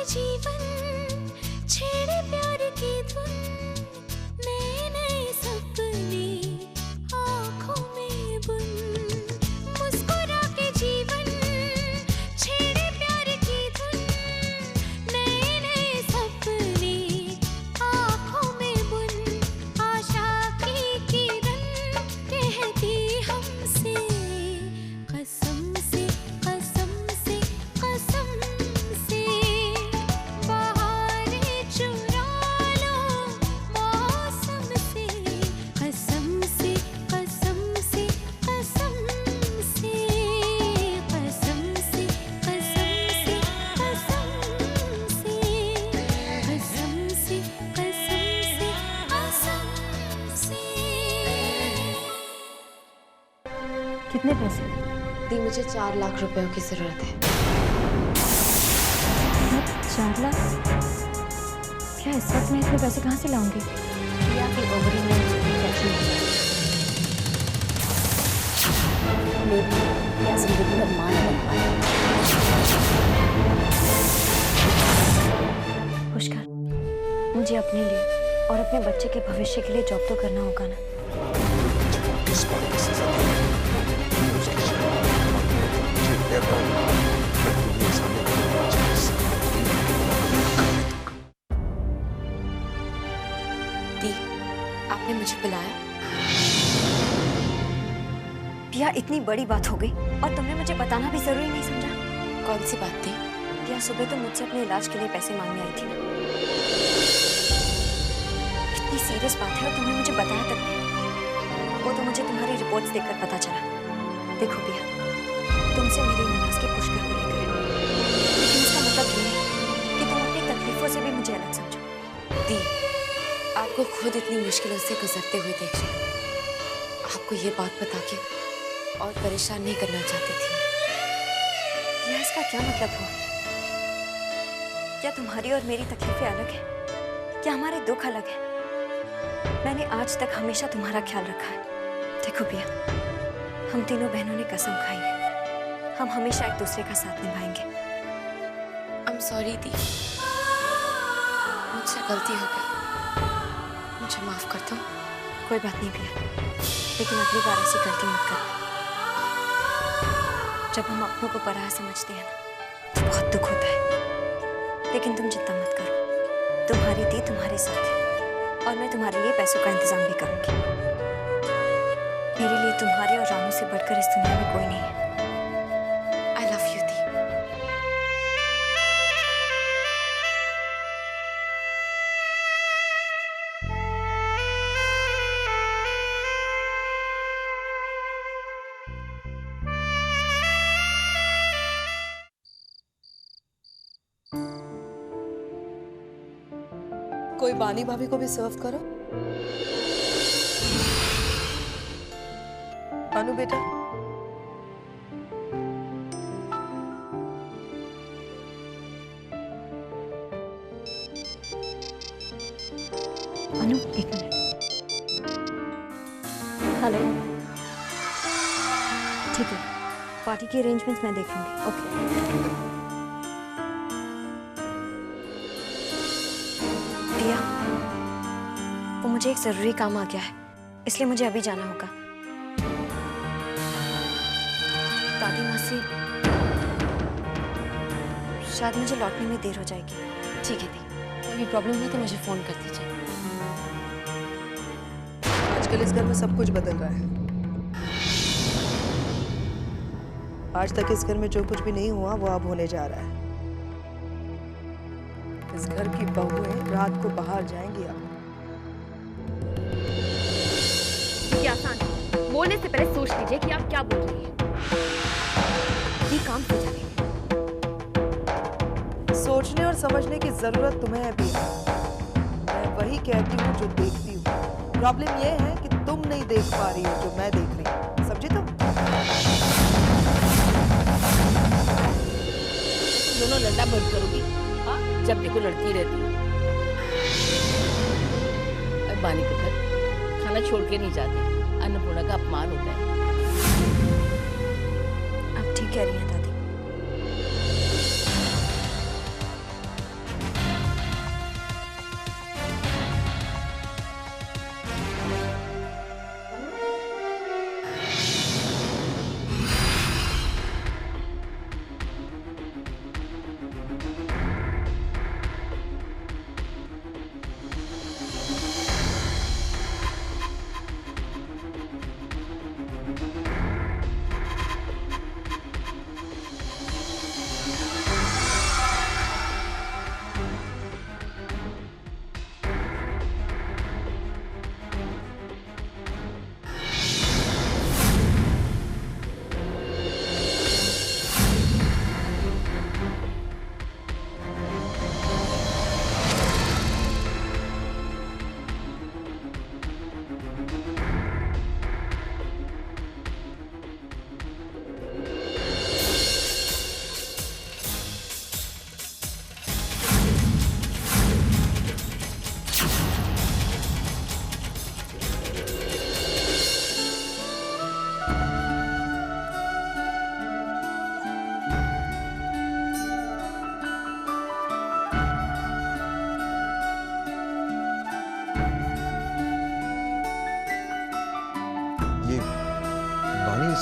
जीवन छेड़े प्यार की धुन, नए नए सपने आँखों में बुन, मुस्कुरा के जीवन छेड़े प्यार की धुन, नए नए सपने आँखों में बुन, आशा की किरण कहती हमसे कसम से कसम से कसम से, बहारें चुरा लो मौसम से, कसम से कसम से कसम से, कसम से कसम से कसम से, कसम से कसम से कसम से। कितने पैसे? दी, मुझे 4 लाख रुपयों की जरूरत है। 4 लाख? क्या इस वक्त मैं इतने पैसे कहाँ से लाऊंगी? प्रिया की ओवरी में इंफेक्शन हो गया। मेरी प्रिया जिंदगी भर मां नहीं बन पाई। पुष्कर, मुझे अपने लिए और अपने बच्चे के भविष्य के लिए जॉब तो करना होगा ना। इस बात की सजा मैं उसकी शादी मुझे कहता हूँ, मैं तुम्हें सामने दी, आपने मुझे बुलाया? पिया, इतनी बड़ी बात हो गई और तुमने मुझे बताना भी जरूरी नहीं समझा? कौन सी बात थी? पिया, सुबह तो मुझसे अपने इलाज के लिए पैसे मांगने आई थी ना। इतनी सीरियस बात है और तुमने मुझे बताया तक नहीं। वो तो मुझे तुम्हारी रिपोर्ट्स देखकर पता चला। देखो पिया, तुमसे मेरी नाराजगी पुष्कर को लेकर है, लेकिन इसका मतलब ये नहीं कि तुम अपनी तकलीफों से भी मुझे अलग समझो। दी, आपको खुद इतनी मुश्किलों से गुजरते हुए देख रही हूँ। आपको ये बात बता के और परेशान नहीं करना चाहती थी। पिया, इसका क्या मतलब हुआ? क्या तुम्हारी और मेरी तकलीफें अलग है? क्या हमारे दुख अलग है? मैंने आज तक हमेशा तुम्हारा ख्याल रखा है। देखो पिया, हम तीनों बहनों ने कसम खाई है, हम हमेशा एक दूसरे का साथ निभाएंगे। I'm sorry दी, मुझसे गलती हो गई, मुझे माफ कर दो। कोई बात नहीं पिया, लेकिन अगली बार ऐसी गलती मत करना। जब हम अपनों को पराया समझते हैं ना, तो बहुत दुख होता है। लेकिन तुम चिंता मत करो, तुम्हारी दी तुम्हारे साथ है और मैं तुम्हारे लिए पैसों का इंतजाम भी करूंगी। मेरे लिए तुम्हारे और रानू से बढ़कर इस दुनिया में कोई नहीं है। I love you दी। कोई बानी भाभी को भी सर्व करो। अनु बेटा, अनु, एक मिनट। हेलो, ठीक है, पार्टी के अरेंजमेंट्स मैं देख लूंगी। ओके। पिया, वो मुझे एक जरूरी काम आ गया है, इसलिए मुझे अभी जाना होगा। दादी माँ से शायद मुझे लौटने में देर हो जाएगी। ठीक है दी, कोई प्रॉब्लम है तो मुझे फोन कर दीजिए। आजकल इस घर में सब कुछ बदल रहा है। आज तक इस घर में जो कुछ भी नहीं हुआ वो अब होने जा रहा है। इस घर की बहुएं रात को बाहर जाएंगी अब। ये आसान है, बोलने से पहले सोच लीजिए कि आप क्या बोल रही हैं। ये काम हो जाएगा। सोचने और समझने की जरूरत तुम्हें है पिया। मैं वही कहती हूँ जो देखती हूँ। प्रॉब्लम ये है कि तुम नहीं देख पा रही हो जो मैं देख रही हूँ। समझी तुम? दोनों लड़ना बंद करोगी? हाँ, जब देखो लड़ती रहती हो। बानी पुत्र, खाना छोड़ के नहीं जाते, अन्नपूर्णा का अपमान होता है। आप ठीक कह रही हैं दादी।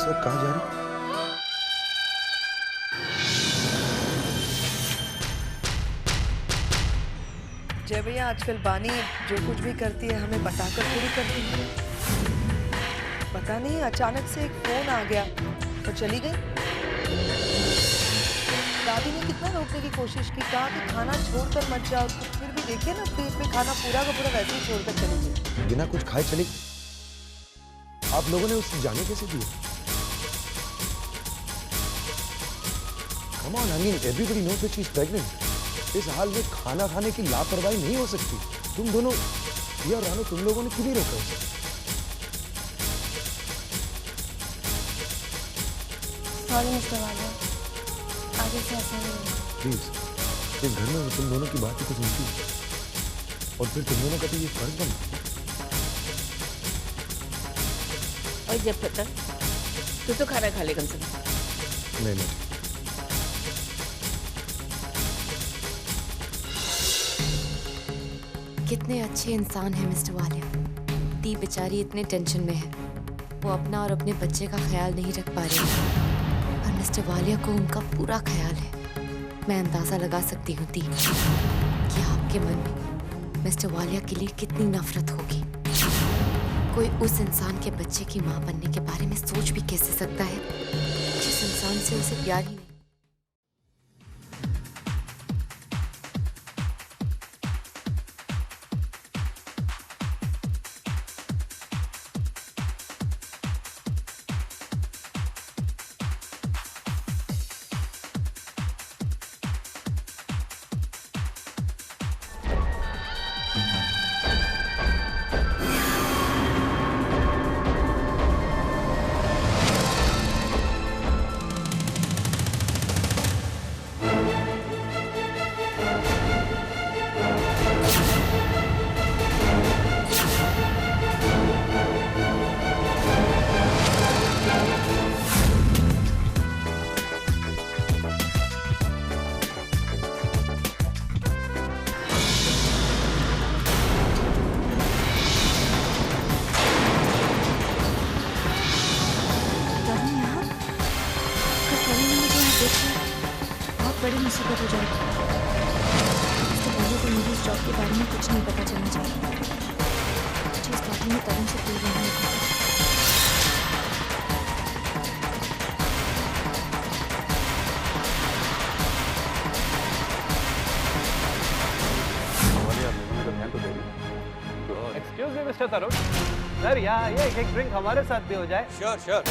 वक्त कहाँ जा रही? जय भैया, आजकल बानी जो कुछ भी करती है हमें बताकर पूरी करती है। पता नहीं अचानक से एक फोन आ गया और चली गई। दादी ने कितना रोकने की कोशिश की, कहा कि खाना छोड़कर मत जाओ, तो फिर भी देखिए ना प्लेट में खाना पूरा का पूरा वैसे ही छोड़कर चली गई। बिना कुछ खाए चली? आप लोगों ने उससे जाने कैसे दिया? Come on, I mean, everybody knows that she's pregnant. इस हाल में खाना खाने की लापरवाही नहीं हो सकती। तुम दोनों, या रानू, तुम लोगों ने क्यों नहीं रोका उसे? सॉरी मिस्टर वालिया, आगे से ऐसा नहीं होगा। प्लीज, इस घर में तुम दोनों की बात ही तो सुनती है, और फिर तुम दोनों का तो ये फर्ज बनता है। और जब पता तू तो खाना खा ले कम से कम। नहीं। कितने अच्छे इंसान हैं मिस्टर वालिया। दी बेचारी इतने टेंशन में है, वो अपना और अपने बच्चे का ख्याल नहीं रख पा रही है, और मिस्टर वालिया को उनका पूरा ख्याल है। मैं अंदाजा लगा सकती हूँ दी कि आपके मन में मिस्टर वालिया के लिए कितनी नफरत होगी। कोई उस इंसान के बच्चे की माँ बनने के बारे में सोच भी कैसे सकता है जिस इंसान से उसे प्यार ही नहीं। बहुत बड़ी मुसीबत हो जाएगी। इससे पहले तो मेरी इस जॉब के बारे में कुछ नहीं पता चलना चाहिए। मुझे इस बारे में तरुण से दूर रहने को। एक्सक्यूज मी मिस्टर तरुण सर, यहाँ आइए, एक ड्रिंक हमारे साथ भी हो जाए। Sure sure.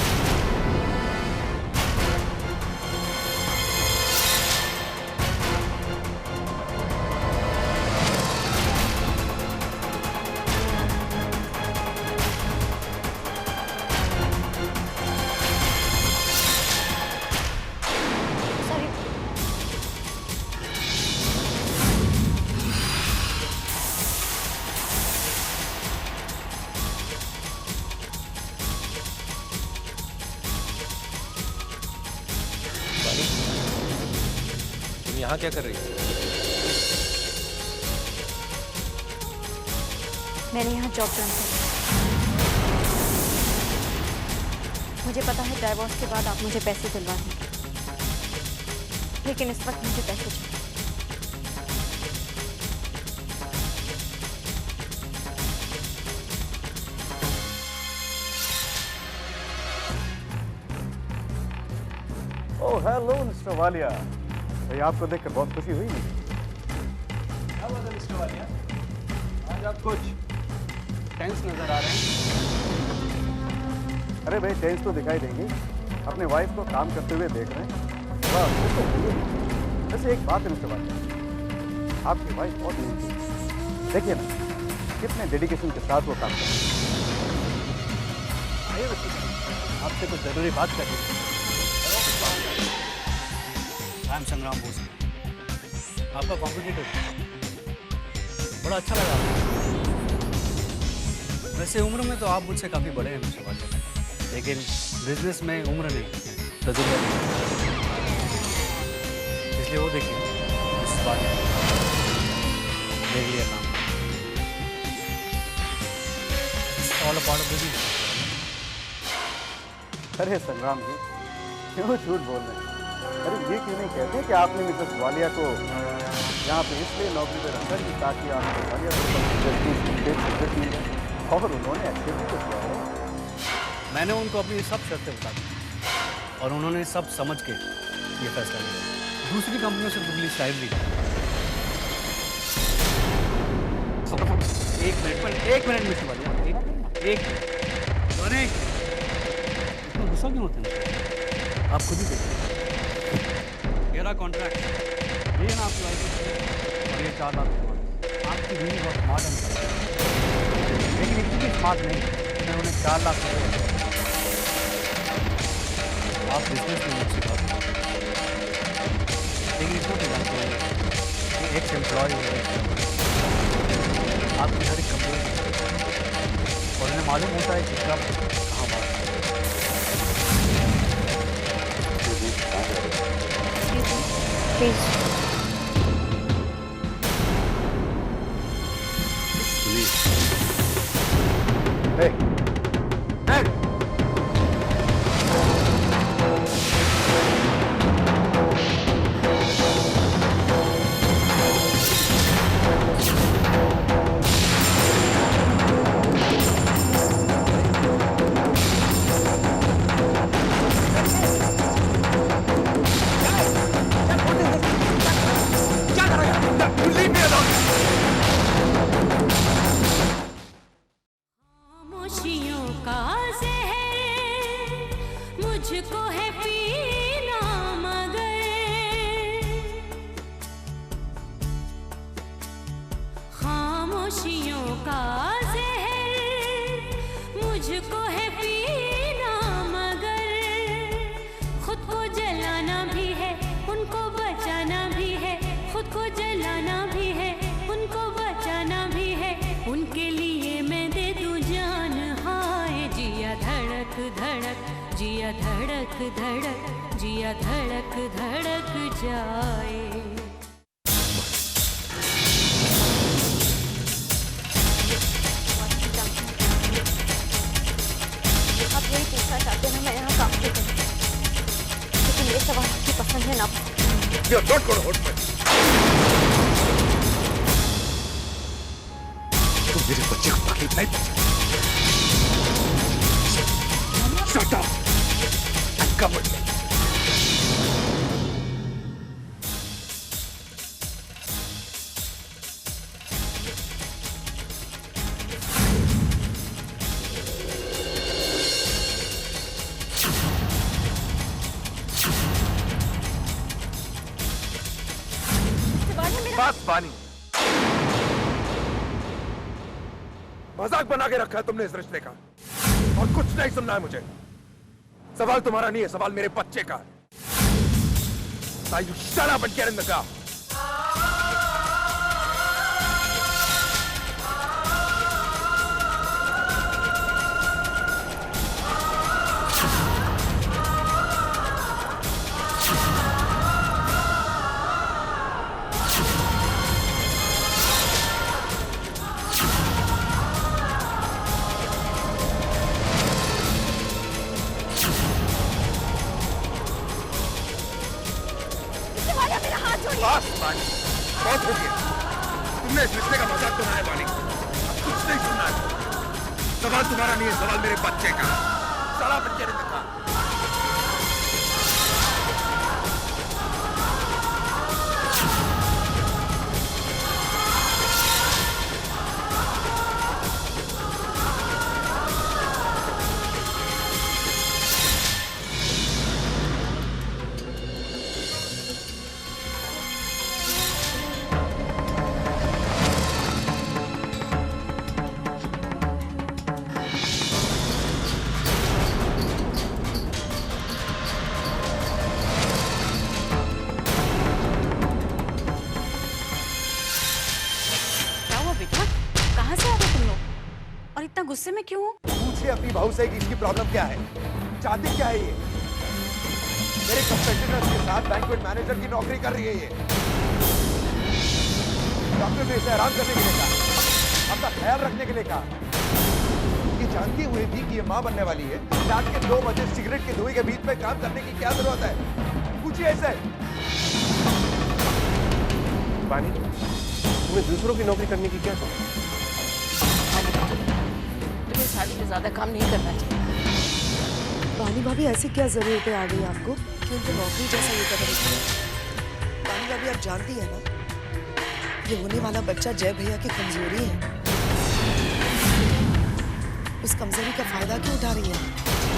यहाँ क्या कर रही है? मैंने यहाँ जॉब ज्वाइन की। मुझे पता है डाइवोर्स के बाद आप मुझे पैसे दिलवा देंगे, लेकिन इस वक्त मुझे पैसे चाहिए। ओह हेलो मिस्टर वालिया, भाई आपको देखकर बहुत खुशी हुई मुझे। क्या बात है मिस्टर वालिया, आज आप कुछ टेंस नजर आ रहे हैं। अरे भाई टेंस तो दिखाई देंगे, अपने वाइफ को काम करते हुए देख रहे हैं। तो वैसे एक बात है मिस्टर वालिया, आपकी वाइफ बहुत मेहनती है, देखिए ना कितने डेडिकेशन के साथ वो काम कर रहे हैं। आइए आपसे कुछ जरूरी बात करनी है। आई एम संग्राम बोस, आपका कॉम्पिटिटिव बड़ा अच्छा लगा। वैसे उम्र में तो आप मुझसे काफ़ी बड़े हैं मिस्टर वालिया, लेकिन बिजनेस में उम्र नहीं, तजुर्बा नहीं, इसलिए वो देखिए इस बात देख लिया काम। All a part of business. अरे संग्राम जी, क्यों झूठ बोल रहे हैं? अरे ये क्यों नहीं कहते कि आपने मिसेस वालिया को यहाँ पे इसलिए नौकरी पर रखा कि ताकि आपको वालिया को मिल जाए, और उन्होंने अच्छे भी तो किया है। मैंने उनको अपनी सब शर्तें बता दी और उन्होंने सब समझ के ये फैसला लिया। दूसरी कंपनियों से दुबली स्टाइल ली। एक मिनट मिस्टर वालिया, एक मिनट। इतना गुस्सा क्यों होते हैं? आप खुद ही देखिए, मेरा कॉन्ट्रैक्ट ये ना आपकी वाइफ और ये 4 लाख आपकी बीवी बहुत स्मार्ट है, लेकिन इतनी स्मार्ट नहीं मैं उन्हें 4 लाख रुपये। आप बिजनेस में अच्छी बात है, लेकिन इसको नहीं जानते हैं कि एक एम्प्लॉय है आपकी हर एक कंपनी और उन्हें मालूम होता है कि कब कहाँ बात है। Please Hey! Hey! Leave me alone! खामोशियों का ज़हर मुझको है पीना मगर खामोशियों का ज़हर मुझको है पीना मगर खुद को जलाना भी है उनको बचाना भी है खुद को जलाना भी है उनको बचाना भी है उनके लिए मैं दे दूं जान हाय जिया धड़क धड़क जिया धड़क धड़क जिया धड़क धड़क जाए आप यही पूछना चाहते हैं मैं यहाँ काम क्यों करूँ लेकिन ये सवाल आपकी पसंद है ना You're not going to hurt me. तुम मेरे बच्चे को तकलीफ नहीं पहुंचा। Shut up and come with me. बस पानी। मजाक बना के रखा है तुमने इस रिश्ते का और कुछ नहीं सुनना है मुझे। सवाल तुम्हारा नहीं है, सवाल मेरे बच्चे का है। Now you shut up and get in the car. बस पानी, बहुत हो गया। तुमने इस रिश्ते का मजाक बनाया वाली, अब कुछ नहीं सुनना है। सवाल तुम्हारा नहीं है, सवाल मेरे बच्चे का। सारा बच्चे ने देखा। इतना गुस्से में क्यों हो? पूछे अपनी बहू से कि इसकी प्रॉब्लम क्या है, चाहती क्या है ये। मेरे कंपेटिटर्स के साथ बैंक्वेट मैनेजर की नौकरी कर रही है ये। डॉक्टर ने इसे आराम करने के लिए कहा, अपना ख्याल रखने के लिए कहा। ये जानती हुई भी कि ये माँ बनने वाली है, रात के 2 बजे सिगरेट के धुएं के बीच में काम करने की क्या जरूरत है? पूछिए ऐसे। पानी, तुम्हें दूसरों की नौकरी करने की क्या जरूरत है? तुम्हें शादी में ज्यादा काम नहीं करना चाहिए। वानी भाभी ऐसी क्या जरूरत आ गई आपको कि उनको नौकरी जैसा ये कदम उठाना? वानी भाभी आप जानती है ना, ये होने वाला बच्चा जय भैया की कमजोरी है। उस कमजोरी का फायदा क्यों उठा रही है?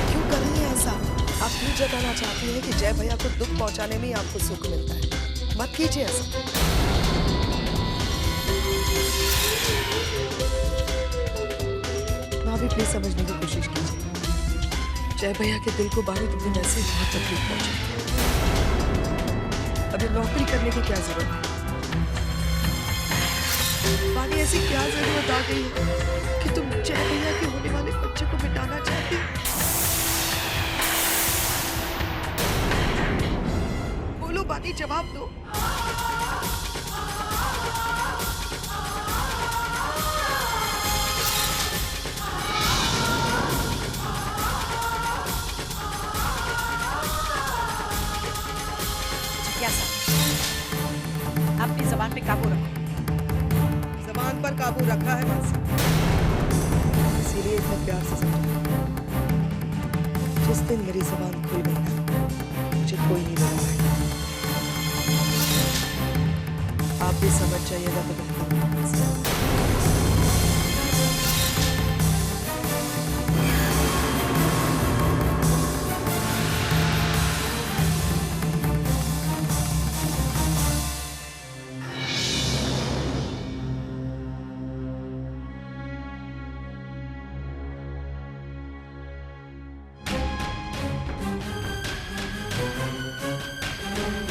क्यों कर रही है ऐसा? आप क्यों जताना चाहती है कि जय भैया को दुख पहुंचाने में ही आपको सुख मिलता है? मत कीजिए ऐसा। भाभी प्लीज समझने की कोशिश कीजिए। जय भैया के दिल को 12 दिन ऐसे बहुत तकलीफ पहुंची। अभी नौकरी करने की क्या जरूरत है? वानी ऐसी क्या जरूरत आ गई है कि तुम जय भैया के होने वाले बच्चे को मिटाना चाहती हो? बोलो वानी, जवाब दो। अपनी जबान पे काबू रखो। जबान पर काबू रखा है बस, इसीलिए इतना प्यार से समझा। जिस दिन मेरी जबान खुल गई ना, मुझे कोई नहीं रोक पाएगा। आप भी समझ जाइएगा तो बेहतर।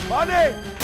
वानी!